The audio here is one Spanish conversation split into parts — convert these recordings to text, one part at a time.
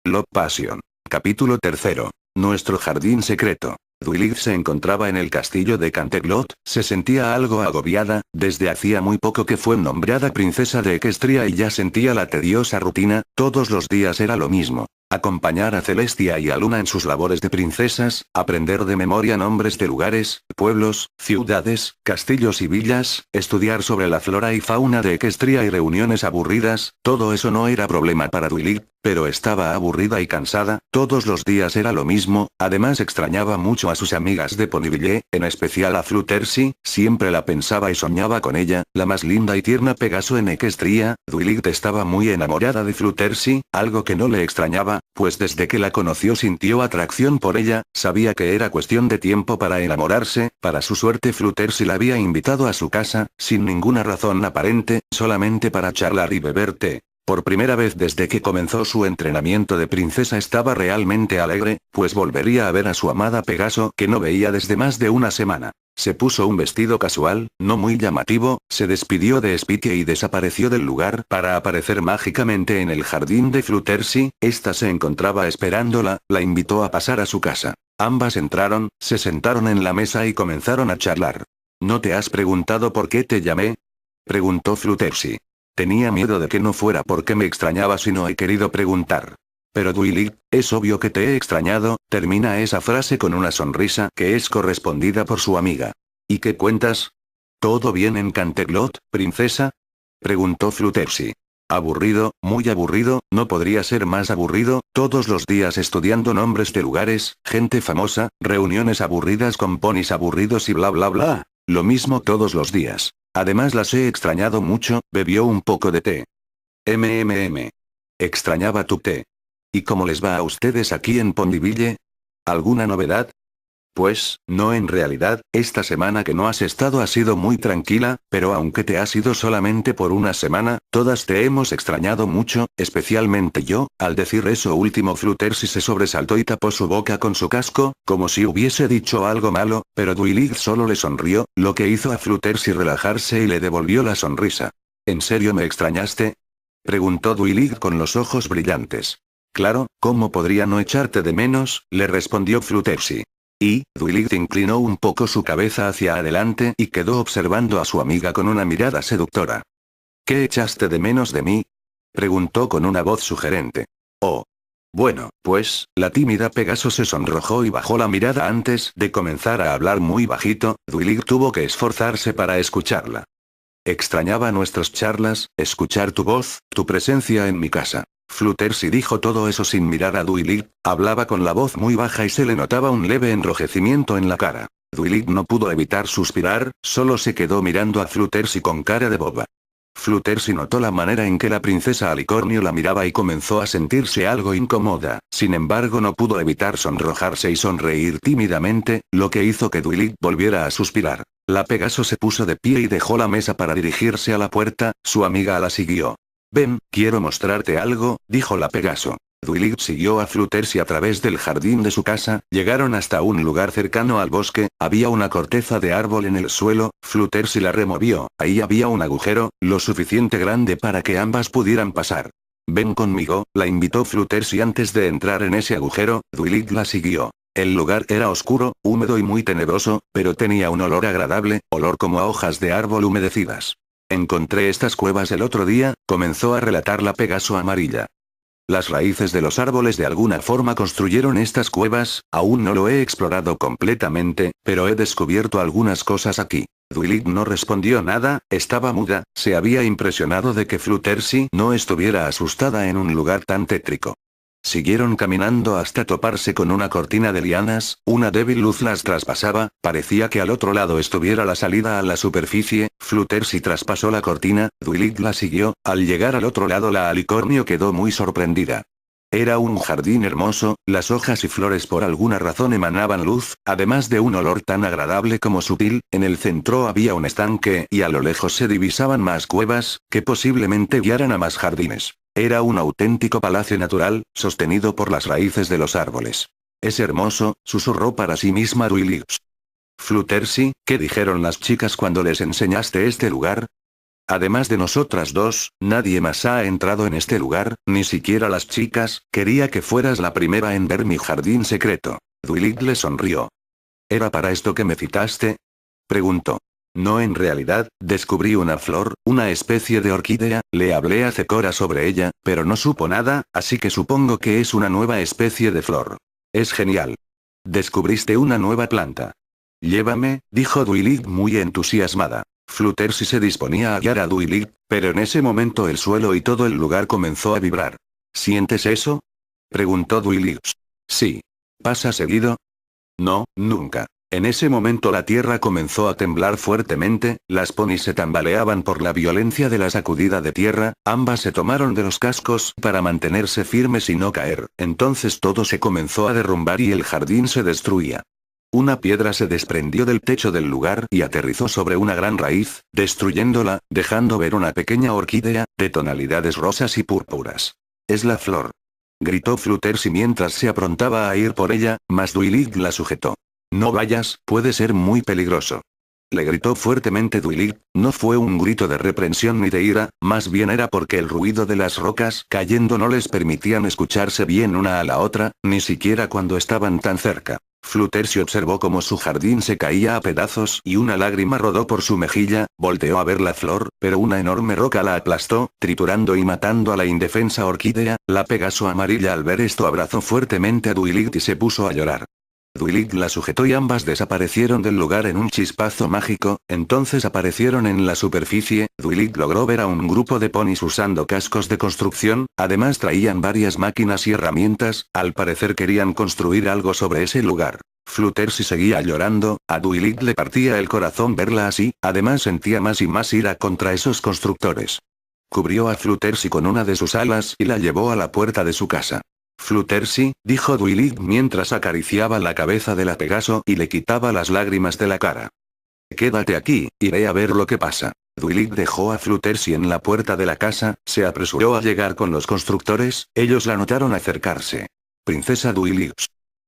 Love Passion. Capítulo 3. Nuestro jardín secreto. Dwight se encontraba en el castillo de Canterlot, se sentía algo agobiada, desde hacía muy poco que fue nombrada princesa de Equestria y ya sentía la tediosa rutina, todos los días era lo mismo. Acompañar a Celestia y a Luna en sus labores de princesas, aprender de memoria nombres de lugares, pueblos, ciudades, castillos y villas, estudiar sobre la flora y fauna de Equestria y reuniones aburridas, todo eso no era problema para Dwight, pero estaba aburrida y cansada, todos los días era lo mismo, además extrañaba mucho a sus amigas de Ponyville, en especial a Fluttershy, siempre la pensaba y soñaba con ella, la más linda y tierna Pegaso en Equestria. Dwight estaba muy enamorada de Fluttershy, algo que no le extrañaba, pues desde que la conoció sintió atracción por ella, sabía que era cuestión de tiempo para enamorarse, para su suerte Fluttershy la había invitado a su casa, sin ninguna razón aparente, solamente para charlar y beber té. Por primera vez desde que comenzó su entrenamiento de princesa estaba realmente alegre, pues volvería a ver a su amada Pegaso que no veía desde más de una semana. Se puso un vestido casual, no muy llamativo, se despidió de Spitty y desapareció del lugar para aparecer mágicamente en el jardín de Fluttershy. Esta se encontraba esperándola, la invitó a pasar a su casa. Ambas entraron, se sentaron en la mesa y comenzaron a charlar. ¿No te has preguntado por qué te llamé?, preguntó Fluttershy. Tenía miedo de que no fuera porque me extrañabas y no he querido preguntar. Pero Dwight, es obvio que te he extrañado, termina esa frase con una sonrisa que es correspondida por su amiga. ¿Y qué cuentas? ¿Todo bien en Canterlot, princesa?, preguntó Fluttershy. Aburrido, muy aburrido, no podría ser más aburrido, todos los días estudiando nombres de lugares, gente famosa, reuniones aburridas con ponis aburridos y bla bla bla. Lo mismo todos los días. Además las he extrañado mucho, bebió un poco de té. Extrañaba tu té. ¿Y cómo les va a ustedes aquí en Ponyville? ¿Alguna novedad? Pues, no en realidad, esta semana que no has estado ha sido muy tranquila, pero aunque te has ido solamente por una semana, todas te hemos extrañado mucho, especialmente yo. Al decir eso último Fluttershy se sobresaltó y tapó su boca con su casco, como si hubiese dicho algo malo, pero Dwight solo le sonrió, lo que hizo a Fluttershy relajarse y le devolvió la sonrisa. ¿En serio me extrañaste?, preguntó Dwight con los ojos brillantes. Claro, ¿cómo podría no echarte de menos?, le respondió Fluttershy. Y, Dwight inclinó un poco su cabeza hacia adelante y quedó observando a su amiga con una mirada seductora. ¿Qué echaste de menos de mí?, preguntó con una voz sugerente. Oh. Bueno, pues, la tímida Pegaso se sonrojó y bajó la mirada antes de comenzar a hablar muy bajito. Dwight tuvo que esforzarse para escucharla. Extrañaba nuestras charlas, escuchar tu voz, tu presencia en mi casa. Fluttershy dijo todo eso sin mirar a Dwight, hablaba con la voz muy baja y se le notaba un leve enrojecimiento en la cara. Dwight no pudo evitar suspirar, solo se quedó mirando a Fluttershy con cara de boba. Fluttershy notó la manera en que la princesa Alicornio la miraba y comenzó a sentirse algo incómoda, sin embargo no pudo evitar sonrojarse y sonreír tímidamente, lo que hizo que Dwight volviera a suspirar. La Pegaso se puso de pie y dejó la mesa para dirigirse a la puerta, su amiga la siguió. Ven, quiero mostrarte algo, dijo la Pegaso. Dwight siguió a Fluttershy a través del jardín de su casa, llegaron hasta un lugar cercano al bosque, había una corteza de árbol en el suelo, Fluttershy la removió, ahí había un agujero, lo suficiente grande para que ambas pudieran pasar. Ven conmigo, la invitó Fluttershy antes de entrar en ese agujero, Dwight la siguió. El lugar era oscuro, húmedo y muy tenebroso, pero tenía un olor agradable, olor como a hojas de árbol humedecidas. Encontré estas cuevas el otro día, comenzó a relatar la Pegaso amarilla. Las raíces de los árboles de alguna forma construyeron estas cuevas, aún no lo he explorado completamente, pero he descubierto algunas cosas aquí. Dwight no respondió nada, estaba muda, se había impresionado de que Fluttershy no estuviera asustada en un lugar tan tétrico. Siguieron caminando hasta toparse con una cortina de lianas, una débil luz las traspasaba, parecía que al otro lado estuviera la salida a la superficie. Fluttershy traspasó la cortina, Dwight la siguió, al llegar al otro lado la Alicornio quedó muy sorprendida. Era un jardín hermoso, las hojas y flores por alguna razón emanaban luz, además de un olor tan agradable como sutil, en el centro había un estanque y a lo lejos se divisaban más cuevas, que posiblemente guiaran a más jardines. Era un auténtico palacio natural, sostenido por las raíces de los árboles. Es hermoso, susurró para sí misma Dwight. Fluttershy, ¿qué dijeron las chicas cuando les enseñaste este lugar? Además de nosotras dos, nadie más ha entrado en este lugar, ni siquiera las chicas. Quería que fueras la primera en ver mi jardín secreto. Dwight le sonrió. ¿Era para esto que me citaste? Preguntó. No, en realidad, descubrí una flor, una especie de orquídea, le hablé a Zecora sobre ella, pero no supo nada, así que supongo que es una nueva especie de flor. Es genial. Descubriste una nueva planta. Llévame, dijo Dwight muy entusiasmada. Fluttershy se disponía a guiar a Dwight, pero en ese momento el suelo y todo el lugar comenzó a vibrar. ¿Sientes eso? Preguntó Dwight. Sí. ¿Pasa seguido? No, nunca. En ese momento la tierra comenzó a temblar fuertemente, las ponis se tambaleaban por la violencia de la sacudida de tierra, ambas se tomaron de los cascos para mantenerse firmes y no caer, entonces todo se comenzó a derrumbar y el jardín se destruía. Una piedra se desprendió del techo del lugar y aterrizó sobre una gran raíz, destruyéndola, dejando ver una pequeña orquídea, de tonalidades rosas y púrpuras. Es la flor. Gritó Fluttershy mientras se aprontaba a ir por ella, mas Dwight la sujetó. No vayas, puede ser muy peligroso. Le gritó fuertemente Dwight, no fue un grito de reprensión ni de ira, más bien era porque el ruido de las rocas cayendo no les permitían escucharse bien una a la otra, ni siquiera cuando estaban tan cerca. Fluttershy observó cómo su jardín se caía a pedazos y una lágrima rodó por su mejilla, volteó a ver la flor, pero una enorme roca la aplastó, triturando y matando a la indefensa orquídea. La Pegaso amarilla al ver esto abrazó fuertemente a Dwight y se puso a llorar. Dwight la sujetó y ambas desaparecieron del lugar en un chispazo mágico, entonces aparecieron en la superficie. Dwight logró ver a un grupo de ponis usando cascos de construcción, además traían varias máquinas y herramientas, al parecer querían construir algo sobre ese lugar. Fluttershy seguía llorando, a Dwight le partía el corazón verla así, además sentía más y más ira contra esos constructores. Cubrió a Fluttershy con una de sus alas y la llevó a la puerta de su casa. Fluttershy, dijo Dwight mientras acariciaba la cabeza de la Pegaso y le quitaba las lágrimas de la cara. Quédate aquí, iré a ver lo que pasa. Dwight dejó a Fluttershy en la puerta de la casa, se apresuró a llegar con los constructores, ellos la notaron acercarse. Princesa Dwight.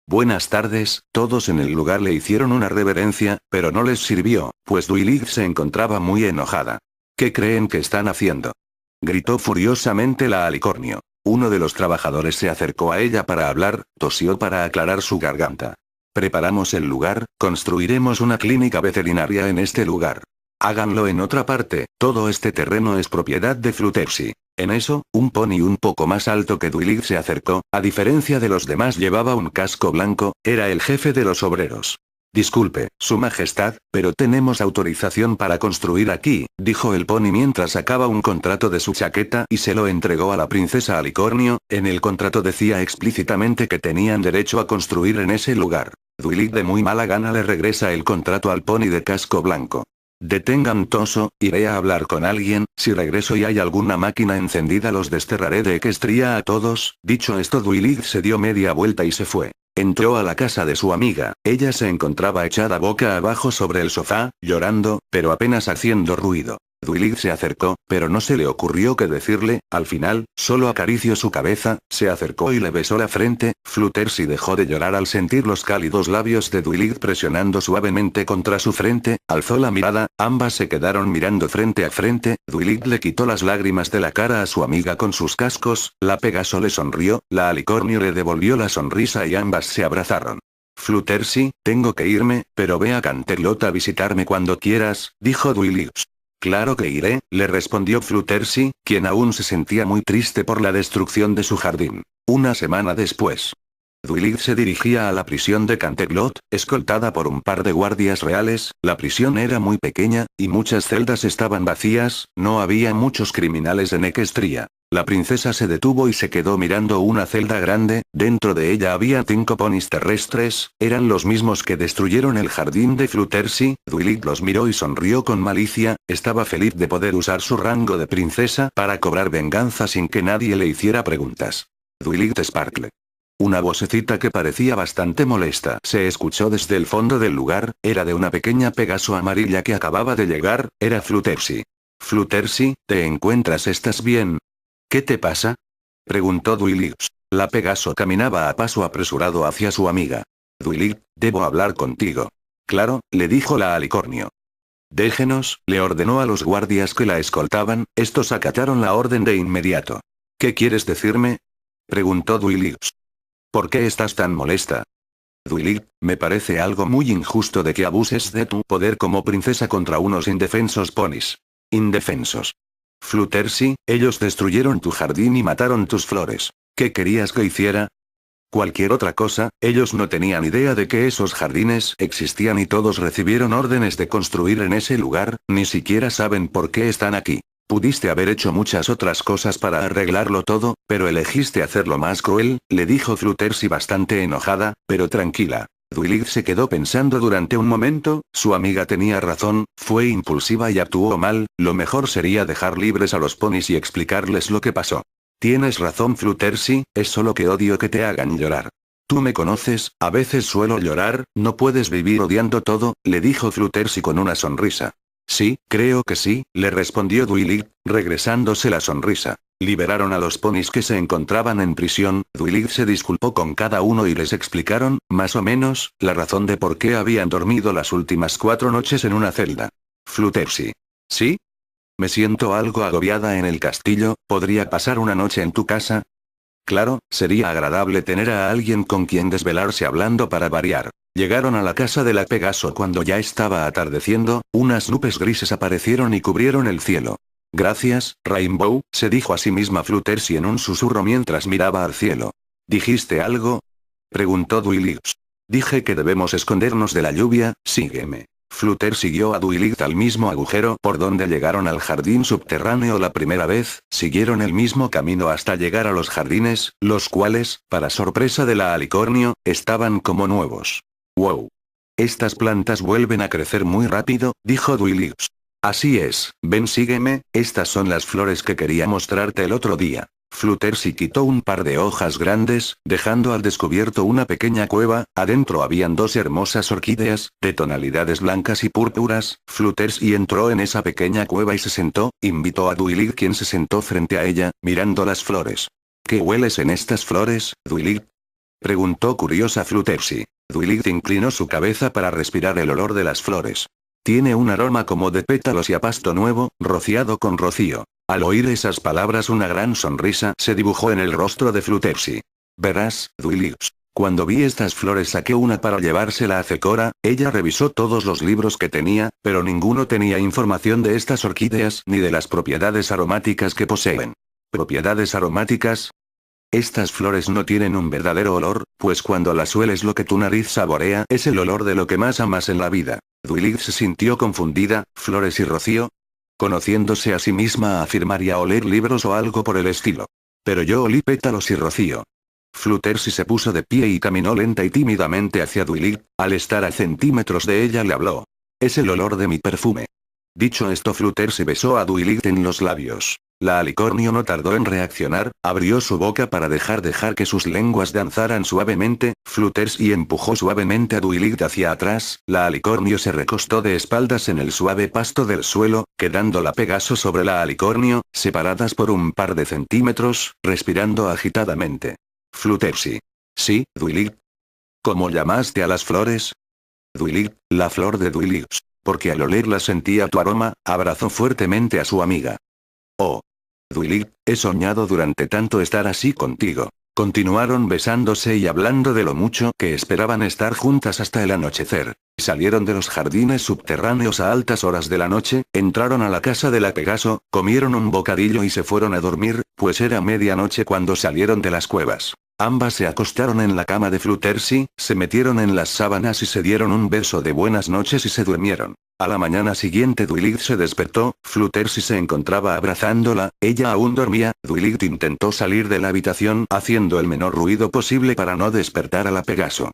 Buenas tardes, todos en el lugar le hicieron una reverencia, pero no les sirvió, pues Dwight se encontraba muy enojada. ¿Qué creen que están haciendo? Gritó furiosamente la alicornio. Uno de los trabajadores se acercó a ella para hablar, tosió para aclarar su garganta. Preparamos el lugar, construiremos una clínica veterinaria en este lugar. Háganlo en otra parte, todo este terreno es propiedad de Fluttershy. En eso, un pony un poco más alto que Dwight se acercó, a diferencia de los demás llevaba un casco blanco, era el jefe de los obreros. Disculpe, Su Majestad, pero tenemos autorización para construir aquí, dijo el pony mientras sacaba un contrato de su chaqueta y se lo entregó a la princesa Alicornio. En el contrato decía explícitamente que tenían derecho a construir en ese lugar. Dwight de muy mala gana le regresa el contrato al pony de casco blanco. Detengan Toso, iré a hablar con alguien, si regreso y hay alguna máquina encendida los desterraré de Equestria a todos. Dicho esto Dwight se dio media vuelta y se fue. Entró a la casa de su amiga, ella se encontraba echada boca abajo sobre el sofá, llorando, pero apenas haciendo ruido. Dwight se acercó, pero no se le ocurrió qué decirle, al final, solo acarició su cabeza, se acercó y le besó la frente. Fluttershy dejó de llorar al sentir los cálidos labios de Dwight presionando suavemente contra su frente, alzó la mirada, ambas se quedaron mirando frente a frente. Dwight le quitó las lágrimas de la cara a su amiga con sus cascos, la Pegaso le sonrió, la Alicornio le devolvió la sonrisa y ambas se abrazaron. Fluttershy, tengo que irme, pero ve a Canterlot a visitarme cuando quieras, dijo Dwight. Claro que iré, le respondió Fluttershy, quien aún se sentía muy triste por la destrucción de su jardín. Una semana después. Dwight se dirigía a la prisión de Canterlot, escoltada por un par de guardias reales. La prisión era muy pequeña, y muchas celdas estaban vacías, no había muchos criminales en Equestria. La princesa se detuvo y se quedó mirando una celda grande, dentro de ella había 5 ponis terrestres, eran los mismos que destruyeron el jardín de Fluttershy. Dwight los miró y sonrió con malicia, estaba feliz de poder usar su rango de princesa para cobrar venganza sin que nadie le hiciera preguntas. Dwight Sparkle. Una vocecita que parecía bastante molesta se escuchó desde el fondo del lugar, era de una pequeña Pegaso amarilla que acababa de llegar, era Fluttershy. Fluttershy, ¿te encuentras? ¿Estás bien? ¿Qué te pasa? Preguntó Dwight. La Pegaso caminaba a paso apresurado hacia su amiga. Dwight, debo hablar contigo. Claro, le dijo la Alicornio. Déjenos, le ordenó a los guardias que la escoltaban, estos acataron la orden de inmediato. ¿Qué quieres decirme? Preguntó Dwilix. ¿Por qué estás tan molesta? Dwilix, me parece algo muy injusto de que abuses de tu poder como princesa contra unos indefensos ponis. Indefensos. Fluttershy, ellos destruyeron tu jardín y mataron tus flores. ¿Qué querías que hiciera? Cualquier otra cosa, ellos no tenían idea de que esos jardines existían y todos recibieron órdenes de construir en ese lugar, ni siquiera saben por qué están aquí. Pudiste haber hecho muchas otras cosas para arreglarlo todo, pero elegiste hacerlo más cruel, le dijo Fluttershy bastante enojada, pero tranquila. Dwilix se quedó pensando durante un momento, su amiga tenía razón, fue impulsiva y actuó mal, lo mejor sería dejar libres a los ponis y explicarles lo que pasó. Tienes razón Fluttershy, es solo que odio que te hagan llorar. Tú me conoces, a veces suelo llorar, no puedes vivir odiando todo, le dijo Fluttershy con una sonrisa. Sí, creo que sí, le respondió Dwilix, regresándose la sonrisa. Liberaron a los ponis que se encontraban en prisión, Dwilix se disculpó con cada uno y les explicaron, más o menos, la razón de por qué habían dormido las últimas 4 noches en una celda. Fluttershy. ¿Sí? Me siento algo agobiada en el castillo, ¿podría pasar una noche en tu casa? Claro, sería agradable tener a alguien con quien desvelarse hablando para variar. Llegaron a la casa de la Pegaso cuando ya estaba atardeciendo, unas nubes grises aparecieron y cubrieron el cielo. Gracias, Rainbow, se dijo a sí misma Fluttershy en un susurro mientras miraba al cielo. ¿Dijiste algo? Preguntó Dwilix. Dije que debemos escondernos de la lluvia, sígueme. Fluttershy siguió a Dwilix al mismo agujero por donde llegaron al jardín subterráneo la primera vez, siguieron el mismo camino hasta llegar a los jardines, los cuales, para sorpresa de la alicornio, estaban como nuevos. ¡Wow! Estas plantas vuelven a crecer muy rápido, dijo Dwilix. Así es, ven sígueme, estas son las flores que quería mostrarte el otro día. Fluttershy quitó un par de hojas grandes, dejando al descubierto una pequeña cueva, adentro habían 2 hermosas orquídeas, de tonalidades blancas y púrpuras, Fluttershy entró en esa pequeña cueva y se sentó, invitó a Dwilix quien se sentó frente a ella, mirando las flores. ¿Qué hueles en estas flores, Dwilix? Preguntó curiosa Fluttershy. Dwilix inclinó su cabeza para respirar el olor de las flores. Tiene un aroma como de pétalos y a pasto nuevo, rociado con rocío. Al oír esas palabras una gran sonrisa se dibujó en el rostro de Fluttershy. Verás, Dwilix. Cuando vi estas flores saqué una para llevársela a Zecora, ella revisó todos los libros que tenía, pero ninguno tenía información de estas orquídeas ni de las propiedades aromáticas que poseen. ¿Propiedades aromáticas? Estas flores no tienen un verdadero olor, pues cuando las hueles lo que tu nariz saborea es el olor de lo que más amas en la vida. Dwilix se sintió confundida, ¿flores y rocío? Conociéndose a sí misma afirmaría oler libros o algo por el estilo. Pero yo olí pétalos y rocío. Fluttershy se puso de pie y caminó lenta y tímidamente hacia Dwilix, al estar a centímetros de ella le habló. Es el olor de mi perfume. Dicho esto Fluttershy besó a Dwilix en los labios. La alicornio no tardó en reaccionar, abrió su boca para dejar que sus lenguas danzaran suavemente, Fluttershy empujó suavemente a Dwilix hacia atrás, la alicornio se recostó de espaldas en el suave pasto del suelo, quedando la Pegaso sobre la alicornio, separadas por un par de centímetros, respirando agitadamente. Fluttershy. Sí, Dwilix. ¿Cómo llamaste a las flores? Dwilix, la flor de Dwilix, porque al olerla sentía tu aroma, abrazó fuertemente a su amiga. Oh. Dwilix, he soñado durante tanto estar así contigo. Continuaron besándose y hablando de lo mucho que esperaban estar juntas hasta el anochecer. Salieron de los jardines subterráneos a altas horas de la noche, entraron a la casa de la Pegaso, comieron un bocadillo y se fueron a dormir, pues era medianoche cuando salieron de las cuevas. Ambas se acostaron en la cama de Fluttershy, se metieron en las sábanas y se dieron un beso de buenas noches y se durmieron. A la mañana siguiente Dwilix se despertó, Fluttershy se encontraba abrazándola, ella aún dormía, Dwilix intentó salir de la habitación haciendo el menor ruido posible para no despertar a la Pegaso.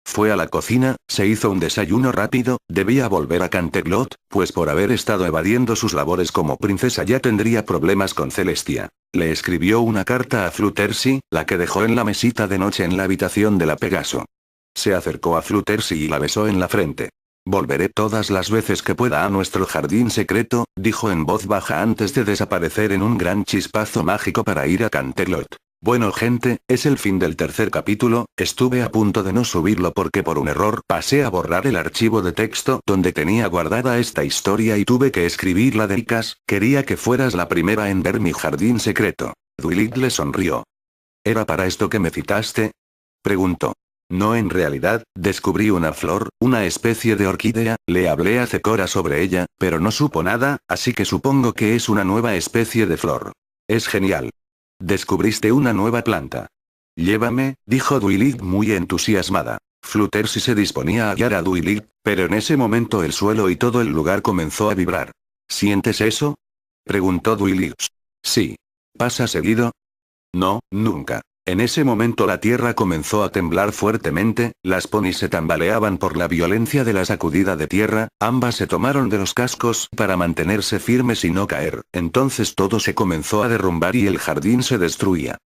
Fue a la cocina, se hizo un desayuno rápido, debía volver a Canterlot, pues por haber estado evadiendo sus labores como princesa ya tendría problemas con Celestia. Le escribió una carta a Fluttershy, la que dejó en la mesita de noche en la habitación de la Pegaso. Se acercó a Fluttershy y la besó en la frente. Volveré todas las veces que pueda a nuestro jardín secreto, dijo en voz baja antes de desaparecer en un gran chispazo mágico para ir a Canterlot. Bueno gente, es el fin del tercer capítulo, estuve a punto de no subirlo porque por un error pasé a borrar el archivo de texto donde tenía guardada esta historia y tuve que escribirla de Icas, quería que fueras la primera en ver mi jardín secreto. Dwight le sonrió. ¿Era para esto que me citaste? Preguntó. No, en realidad, descubrí una flor, una especie de orquídea, le hablé a Zecora sobre ella, pero no supo nada, así que supongo que es una nueva especie de flor. Es genial. Descubriste una nueva planta. Llévame, dijo Dwight muy entusiasmada. Fluttershy se disponía a guiar a Dwight, pero en ese momento el suelo y todo el lugar comenzó a vibrar. ¿Sientes eso? Preguntó Dwight. Sí. ¿Pasa seguido? No, nunca. En ese momento la tierra comenzó a temblar fuertemente, las ponis se tambaleaban por la violencia de la sacudida de tierra, ambas se tomaron de los cascos para mantenerse firmes y no caer, entonces todo se comenzó a derrumbar y el jardín se destruía.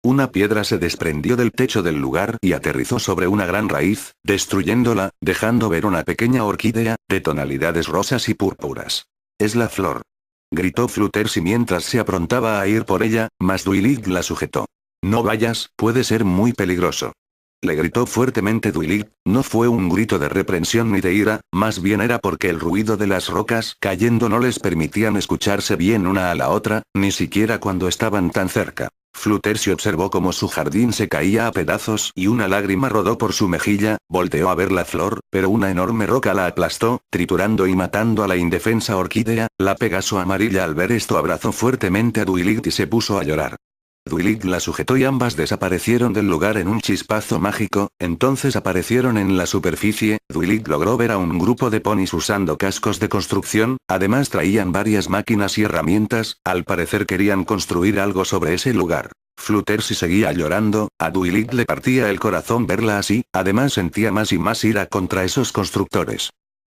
Una piedra se desprendió del techo del lugar y aterrizó sobre una gran raíz, destruyéndola, dejando ver una pequeña orquídea, de tonalidades rosas y púrpuras. Es la flor. Gritó Fluttershy mientras se aprontaba a ir por ella, mas Dwight la sujetó. No vayas, puede ser muy peligroso. Le gritó fuertemente Dwight, no fue un grito de reprensión ni de ira, más bien era porque el ruido de las rocas cayendo no les permitían escucharse bien una a la otra, ni siquiera cuando estaban tan cerca. Fluttershy observó cómo su jardín se caía a pedazos y una lágrima rodó por su mejilla, volteó a ver la flor, pero una enorme roca la aplastó, triturando y matando a la indefensa orquídea. La Pegaso amarilla al ver esto abrazó fuertemente a Dwight y se puso a llorar. Dwight la sujetó y ambas desaparecieron del lugar en un chispazo mágico, entonces aparecieron en la superficie. Dwight logró ver a un grupo de ponis usando cascos de construcción, además traían varias máquinas y herramientas, al parecer querían construir algo sobre ese lugar. Fluttershy seguía llorando, a Dwight le partía el corazón verla así, además sentía más y más ira contra esos constructores.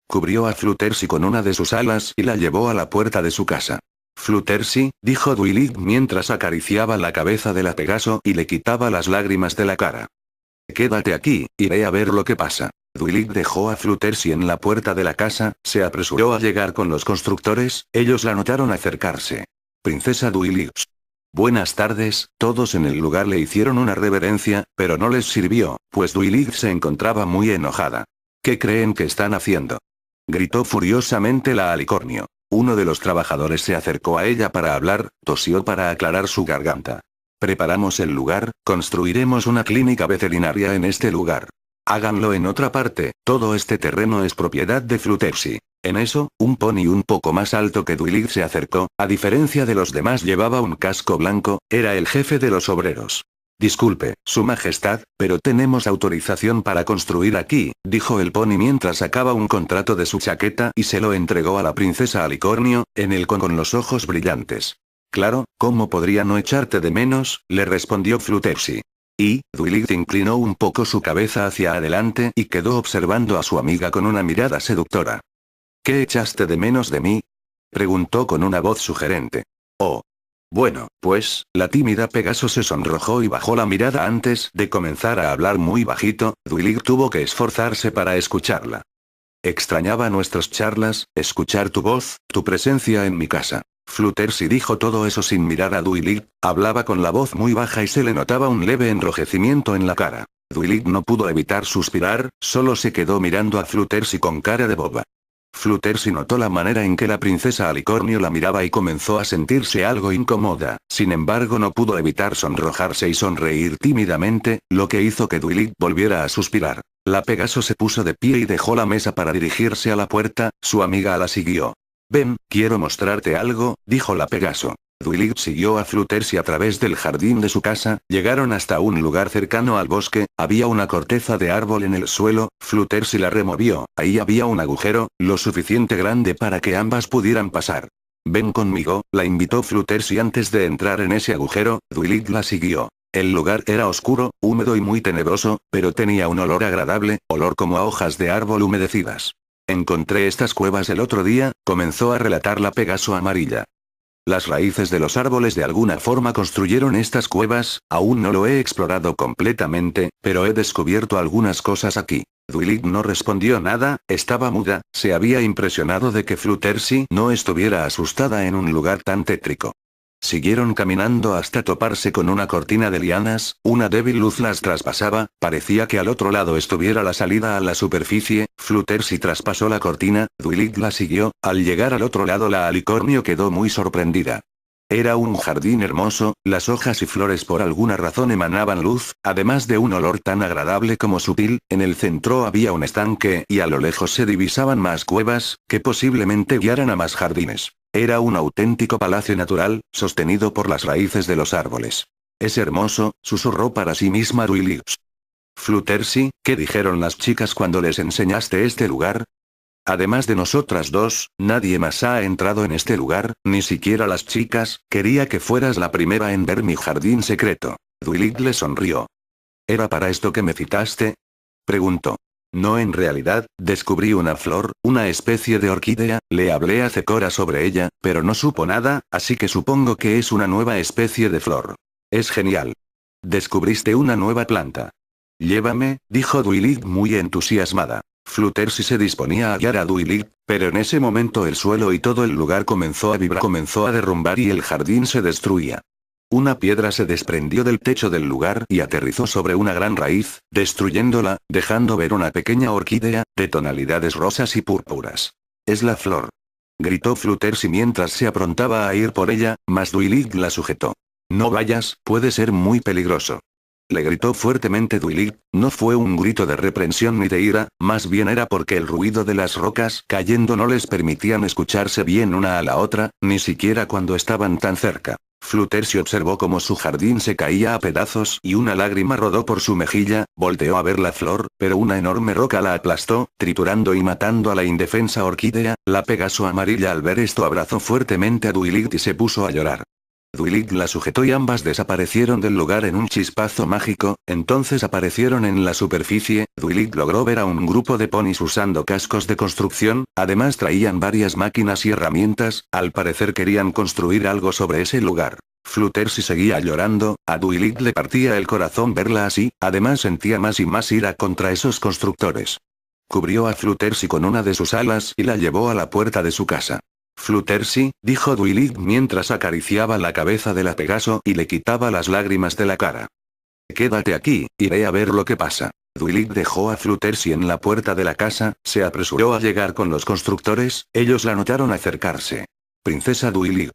Cubrió a Fluttershy con una de sus alas y la llevó a la puerta de su casa. Fluttershy, dijo Dwight mientras acariciaba la cabeza de la Pegaso y le quitaba las lágrimas de la cara. Quédate aquí, iré a ver lo que pasa. Dwight dejó a Fluttershy en la puerta de la casa, se apresuró a llegar con los constructores, ellos la notaron acercarse. Princesa Dwight. Buenas tardes, todos en el lugar le hicieron una reverencia, pero no les sirvió, pues Dwight se encontraba muy enojada. ¿Qué creen que están haciendo? Gritó furiosamente la alicornio. Uno de los trabajadores se acercó a ella para hablar, tosió para aclarar su garganta. Preparamos el lugar, construiremos una clínica veterinaria en este lugar. Háganlo en otra parte, todo este terreno es propiedad de Fluttershy. En eso, un pony un poco más alto que Dwight se acercó, a diferencia de los demás llevaba un casco blanco, era el jefe de los obreros. Disculpe, Su Majestad, pero tenemos autorización para construir aquí, dijo el pony mientras sacaba un contrato de su chaqueta y se lo entregó a la princesa Alicornio, con los ojos brillantes. Claro, ¿cómo podría no echarte de menos?, le respondió Fluttershy. Y, Dwight inclinó un poco su cabeza hacia adelante y quedó observando a su amiga con una mirada seductora. ¿Qué echaste de menos de mí?, preguntó con una voz sugerente. Oh. Bueno, pues, la tímida Pegaso se sonrojó y bajó la mirada antes de comenzar a hablar muy bajito. Dwight tuvo que esforzarse para escucharla. Extrañaba nuestras charlas, escuchar tu voz, tu presencia en mi casa. Fluttershy dijo todo eso sin mirar a Dwight, hablaba con la voz muy baja y se le notaba un leve enrojecimiento en la cara. Dwight no pudo evitar suspirar, solo se quedó mirando a Fluttershy con cara de boba. Fluttershy notó la manera en que la princesa Alicornio la miraba y comenzó a sentirse algo incómoda, sin embargo no pudo evitar sonrojarse y sonreír tímidamente, lo que hizo que Dwight volviera a suspirar. La Pegaso se puso de pie y dejó la mesa para dirigirse a la puerta, su amiga la siguió. Ven, quiero mostrarte algo, dijo la Pegaso. Dwight siguió a Fluttershy a través del jardín de su casa, llegaron hasta un lugar cercano al bosque, había una corteza de árbol en el suelo, Fluttershy la removió, ahí había un agujero, lo suficiente grande para que ambas pudieran pasar. Ven conmigo, la invitó Fluttershy antes de entrar en ese agujero, Dwight la siguió. El lugar era oscuro, húmedo y muy tenebroso, pero tenía un olor agradable, olor como a hojas de árbol humedecidas. Encontré estas cuevas el otro día, comenzó a relatar la Pegaso amarilla. Las raíces de los árboles de alguna forma construyeron estas cuevas, aún no lo he explorado completamente, pero he descubierto algunas cosas aquí. Dwight no respondió nada, estaba muda, se había impresionado de que Fluttershy no estuviera asustada en un lugar tan tétrico. Siguieron caminando hasta toparse con una cortina de lianas, una débil luz las traspasaba, parecía que al otro lado estuviera la salida a la superficie. Fluttershy traspasó la cortina, Duilig la siguió. Al llegar al otro lado la alicornio quedó muy sorprendida. Era un jardín hermoso, las hojas y flores por alguna razón emanaban luz, además de un olor tan agradable como sutil. En el centro había un estanque y a lo lejos se divisaban más cuevas, que posiblemente guiaran a más jardines. Era un auténtico palacio natural, sostenido por las raíces de los árboles. Es hermoso, susurró para sí misma Duilig. Fluttershy, ¿qué dijeron las chicas cuando les enseñaste este lugar? Además de nosotras dos, nadie más ha entrado en este lugar, ni siquiera las chicas. Quería que fueras la primera en ver mi jardín secreto. Duilig le sonrió. ¿Era para esto que me citaste? Preguntó. No, en realidad, descubrí una flor, una especie de orquídea. Le hablé a Zecora sobre ella, pero no supo nada, así que supongo que es una nueva especie de flor. Es genial. Descubriste una nueva planta. Llévame, dijo Duilig muy entusiasmada. Fluttershy se disponía a guiar a Duilig, pero en ese momento el suelo y todo el lugar comenzó a vibrar, comenzó a derrumbar y el jardín se destruía. Una piedra se desprendió del techo del lugar y aterrizó sobre una gran raíz, destruyéndola, dejando ver una pequeña orquídea, de tonalidades rosas y púrpuras. Es la flor. Gritó Fluttershy mientras se aprontaba a ir por ella, mas Duilig la sujetó. No vayas, puede ser muy peligroso. Le gritó fuertemente Duilig. No fue un grito de reprensión ni de ira, más bien era porque el ruido de las rocas cayendo no les permitían escucharse bien una a la otra, ni siquiera cuando estaban tan cerca. Fluttershy observó cómo su jardín se caía a pedazos y una lágrima rodó por su mejilla. Volteó a ver la flor, pero una enorme roca la aplastó, triturando y matando a la indefensa orquídea. La Pegaso amarilla al ver esto abrazó fuertemente a Duilig y se puso a llorar. Duilig la sujetó y ambas desaparecieron del lugar en un chispazo mágico. Entonces aparecieron en la superficie. Duilig logró ver a un grupo de ponis usando cascos de construcción, además traían varias máquinas y herramientas. Al parecer querían construir algo sobre ese lugar. Fluttershy seguía llorando. A Duilig le partía el corazón verla así, además sentía más y más ira contra esos constructores. Cubrió a Fluttershy con una de sus alas y la llevó a la puerta de su casa. Fluttershy, dijo Duilig mientras acariciaba la cabeza de la Pegaso y le quitaba las lágrimas de la cara. Quédate aquí, iré a ver lo que pasa. Duilig dejó a Fluttershy en la puerta de la casa, se apresuró a llegar con los constructores. Ellos la notaron acercarse. Princesa Duilig.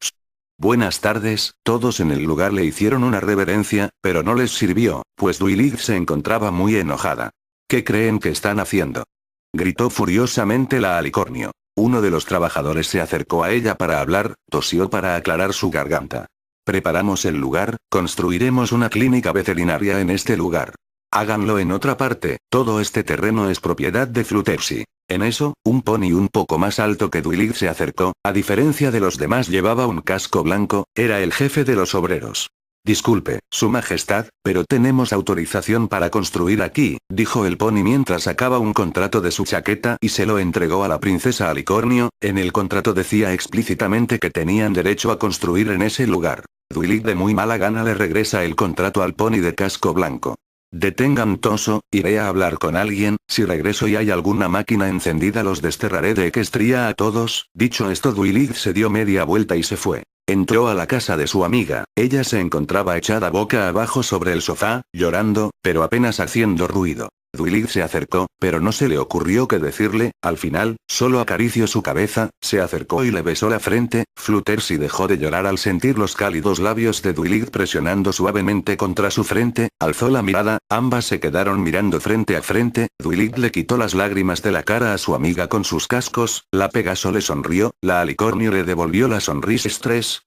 Buenas tardes. Todos en el lugar le hicieron una reverencia, pero no les sirvió, pues Duilig se encontraba muy enojada. ¿Qué creen que están haciendo? Gritó furiosamente la alicornio. Uno de los trabajadores se acercó a ella para hablar, tosió para aclarar su garganta. Preparamos el lugar, construiremos una clínica veterinaria en este lugar. Háganlo en otra parte, todo este terreno es propiedad de Fluttershy. En eso, un pony un poco más alto que Duilig se acercó. A diferencia de los demás llevaba un casco blanco, era el jefe de los obreros. Disculpe, Su Majestad, pero tenemos autorización para construir aquí, dijo el pony mientras sacaba un contrato de su chaqueta y se lo entregó a la princesa Alicornio. En el contrato decía explícitamente que tenían derecho a construir en ese lugar. Duilig de muy mala gana le regresa el contrato al pony de casco blanco. Detengan Toso, iré a hablar con alguien. Si regreso y hay alguna máquina encendida los desterraré de Equestria a todos. Dicho esto Duilig se dio media vuelta y se fue. Entró a la casa de su amiga. Ella se encontraba echada boca abajo sobre el sofá, llorando, pero apenas haciendo ruido. Duilig se acercó, pero no se le ocurrió qué decirle. Al final, solo acarició su cabeza, se acercó y le besó la frente. Fluttershy dejó de llorar al sentir los cálidos labios de Duilig presionando suavemente contra su frente. Alzó la mirada, ambas se quedaron mirando frente a frente. Duilig le quitó las lágrimas de la cara a su amiga con sus cascos. La Pegaso le sonrió, la alicornio le devolvió la sonrisa.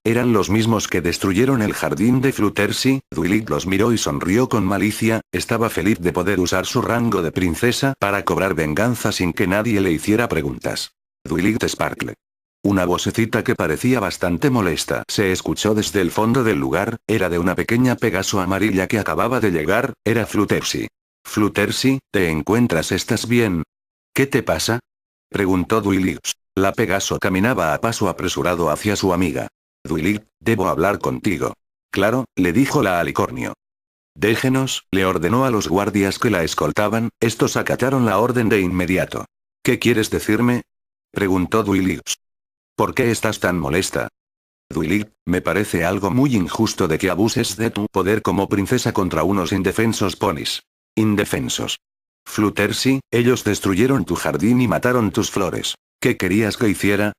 Eran los mismos que destruyeron el jardín de Fluttershy. Duilig los miró y sonrió con malicia. Estaba feliz de poder usar su rango de princesa para cobrar venganza sin que nadie le hiciera preguntas. Duilig Sparkle. Una vocecita que parecía bastante molesta se escuchó desde el fondo del lugar. Era de una pequeña Pegaso amarilla que acababa de llegar. Era Fluttershy. Fluttershy, ¿te encuentras? ¿Estás bien? ¿Qué te pasa? Preguntó Duilig. La Pegaso caminaba a paso apresurado hacia su amiga. Duilig, debo hablar contigo. Claro, le dijo la alicornio. Déjenos, le ordenó a los guardias que la escoltaban. Estos acataron la orden de inmediato. ¿Qué quieres decirme? Preguntó Duilig. ¿Por qué estás tan molesta? Duilig, me parece algo muy injusto de que abuses de tu poder como princesa contra unos indefensos ponis. Indefensos. Fluttershy, ellos destruyeron tu jardín y mataron tus flores. ¿Qué querías que hiciera?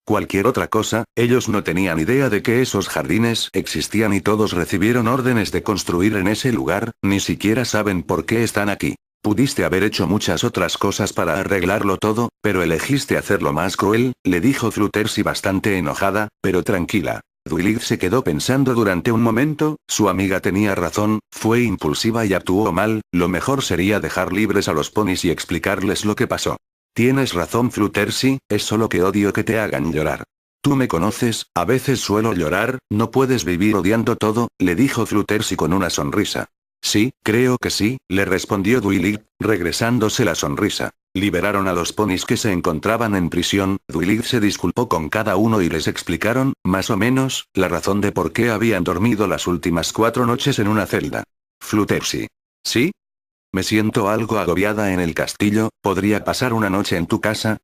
Cualquier otra cosa, ellos no tenían idea de que esos jardines existían y todos recibieron órdenes de construir en ese lugar, ni siquiera saben por qué están aquí. Pudiste haber hecho muchas otras cosas para arreglarlo todo, pero elegiste hacerlo más cruel, le dijo Fluttershy bastante enojada, pero tranquila. Duilig se quedó pensando durante un momento, su amiga tenía razón, fue impulsiva y actuó mal, lo mejor sería dejar libres a los ponis y explicarles lo que pasó. Tienes razón Fluttershy, es solo que odio que te hagan llorar. Tú me conoces, a veces suelo llorar, no puedes vivir odiando todo, le dijo Fluttershy con una sonrisa. Sí, creo que sí, le respondió Duilig, regresándose la sonrisa. Liberaron a los ponis que se encontraban en prisión, Duilig se disculpó con cada uno y les explicaron, más o menos, la razón de por qué habían dormido las últimas 4 noches en una celda. Fluttershy. ¿Sí? Me siento algo agobiada en el castillo, ¿podría pasar una noche en tu casa?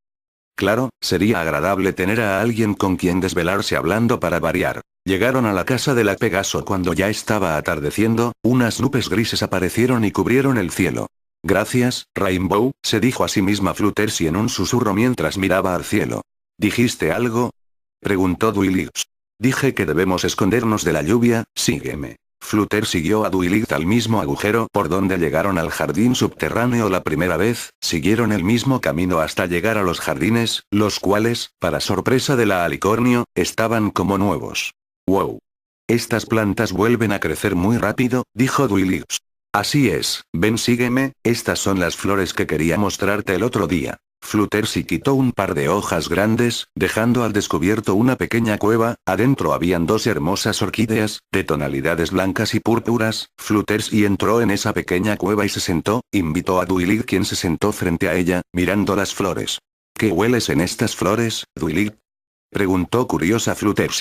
Claro, sería agradable tener a alguien con quien desvelarse hablando para variar. Llegaron a la casa de la Pegaso cuando ya estaba atardeciendo, unas nubes grises aparecieron y cubrieron el cielo. Gracias, Rainbow, se dijo a sí misma Fluttershy en un susurro mientras miraba al cielo. ¿Dijiste algo? Preguntó Duilig. Dije que debemos escondernos de la lluvia, sígueme. Fluttershy siguió a Duilig al mismo agujero por donde llegaron al jardín subterráneo la primera vez, siguieron el mismo camino hasta llegar a los jardines, los cuales, para sorpresa de la alicornio, estaban como nuevos. ¡Wow! Estas plantas vuelven a crecer muy rápido, dijo Duilig. Así es, ven sígueme, estas son las flores que quería mostrarte el otro día. Fluttershy quitó un par de hojas grandes, dejando al descubierto una pequeña cueva, adentro habían 2 hermosas orquídeas, de tonalidades blancas y púrpuras, Fluttershy entró en esa pequeña cueva y se sentó, invitó a Duilig quien se sentó frente a ella, mirando las flores. ¿Qué hueles en estas flores, Duilig? Preguntó curiosa Fluttershy.